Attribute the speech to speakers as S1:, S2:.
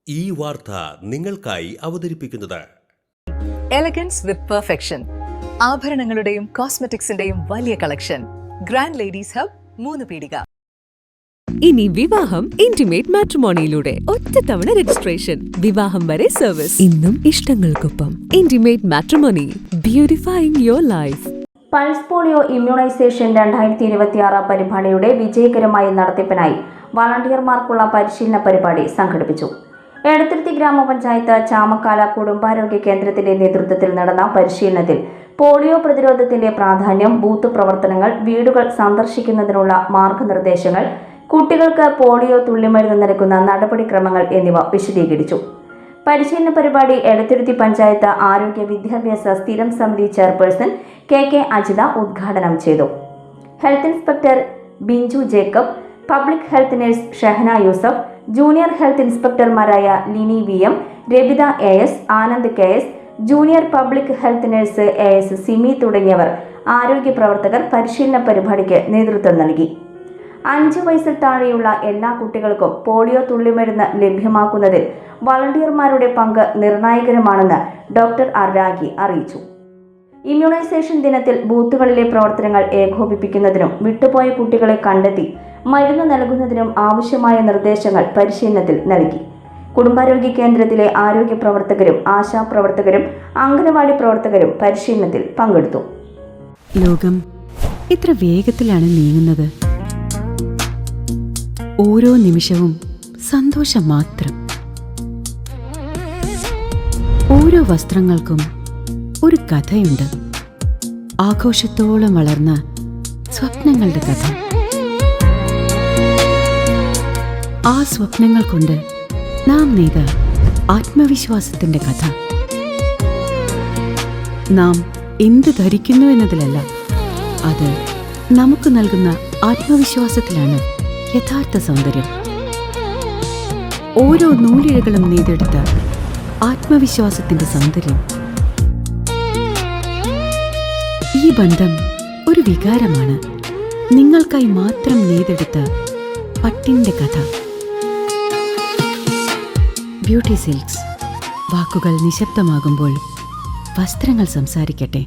S1: ഈ വാർത്ത നിങ്ങൾക്കായി അവതരിപ്പിക്കുന്നത്
S2: എലഗൻസ് വിത്ത് പെർഫെക്ഷൻ, ആഭരണങ്ങളുടെയും കോസ്മെറ്റിക്സിന്റെയും വലിയ കളക്ഷൻ. ഗ്രാൻഡ് ലേഡീസ് ഹബ്, 3 പീടിക.
S3: ഇനി വിവാഹം ഇന്റിമേറ്റ് മാട്രിമോണിയിലൂടെ ഒറ്റത്തവണ രജിസ്ട്രേഷൻ, വിവാഹം വരെ സർവീസ്. ഇന്നും ഇഷ്ടങ്ങൾക്കൊപ്പം intimate matrimony, beautifying your life.
S4: Pulse polio immunisation 2026 പരിപാടിയുടെ വിജയകരമായ നടത്തിപ്പിനായി വളണ്ടിയർമാർക്കുള്ള പരിശീലന പരിപാടി സംഘടിപ്പിച്ചു. എടത്തുരുത്തി ഗ്രാമപഞ്ചായത്ത് ചാമക്കാല കുടുംബാരോഗ്യ കേന്ദ്രത്തിന്റെ നേതൃത്വത്തിൽ നടന്ന പരിശീലനത്തിൽ പോളിയോ പ്രതിരോധത്തിന്റെ പ്രാധാന്യം, ബൂത്ത് പ്രവർത്തനങ്ങൾ, വീടുകൾ സന്ദർശിക്കുന്നതിനുള്ള മാർഗനിർദ്ദേശങ്ങൾ, കുട്ടികൾക്ക് പോളിയോ തുള്ളിമരുന്ന് നൽകുന്ന നടപടിക്രമങ്ങൾ എന്നിവ വിശദീകരിച്ചു. പരിശീലന പരിപാടി എടത്തുരുത്തി പഞ്ചായത്ത് ആരോഗ്യ വിദ്യാഭ്യാസ സ്ഥിരം സമിതി ചെയർപേഴ്സൺ KK അജിത ഉദ്ഘാടനം ചെയ്തു. Health inspector Binchu Jacob, public health nurse Shahana Yusuf, junior health ഇൻസ്പെക്ടർമാരായ Lini VM, Rabitha AS, Anand KS, junior public health nurse AS Simi തുടങ്ങിയവർ ആരോഗ്യ പ്രവർത്തകർ പരിശീലന പരിപാടിക്ക് നേതൃത്വം നൽകി. 5 വയസ്സിൽ താഴെയുള്ള എല്ലാ കുട്ടികൾക്കും പോളിയോ തുള്ളിമരുന്ന് ലഭ്യമാക്കുന്നതിൽ വളണ്ടിയർമാരുടെ പങ്ക് നിർണായകരമാണെന്ന് ഡോക്ടർ രാഖി അറിയിച്ചു. ഇമ്മ്യൂണൈസേഷൻ ദിനത്തിൽ ബൂത്തുകളിലെ പ്രവർത്തനങ്ങൾ ഏകോപിപ്പിക്കുന്നതിനും വിട്ടുപോയ കുട്ടികളെ കണ്ടെത്തി മരുന്ന് നൽകുന്നതിനും ആവശ്യമായ നിർദ്ദേശങ്ങൾ പരിശീലനത്തിൽ നൽകി. കുടുംബാരോഗ്യ കേന്ദ്രത്തിലെ ആരോഗ്യ പ്രവർത്തകരും ആശാപ്രവർത്തകരും അംഗനവാടി പ്രവർത്തകരും പരിശീലനത്തിൽ പങ്കെടുത്തു.
S5: ലോകം എത്ര വേഗത്തിലാണ് നീങ്ങുന്നത്. ഓരോ നിമിഷവും സന്തോഷം മാത്രം. ഓരോ വസ്ത്രങ്ങൾക്കും ഒരു കഥയുണ്ട്. ആഘോഷത്തോളം വളർന്ന സ്വപ്നങ്ങളുടെ കഥ. ആ സ്വപ്നങ്ങൾ കൊണ്ട് നാം നെയ്ത ആത്മവിശ്വാസത്തിന്റെ കഥ. നാം എന്ത് ധരിക്കുന്നു എന്നതിലല്ല, അത് നമുക്ക് നൽകുന്ന ആത്മവിശ്വാസത്തിലാണ് യഥാർത്ഥ സൗന്ദര്യം. ഓരോ നൂലിഴകളും നെയ്തെടുത്ത ആത്മവിശ്വാസത്തിന്റെ സൗന്ദര്യം. ഈ ബന്ധം ഒരു വികാരമാണ്. നിങ്ങൾക്കായി മാത്രം നെയ്തെടുത്ത പട്ടിന്റെ കഥ. Beauty silks. വാക്കുകൾ നിശബ്ദമാകുമ്പോൾ വസ്ത്രങ്ങൾ സംസാരിക്കട്ടെ.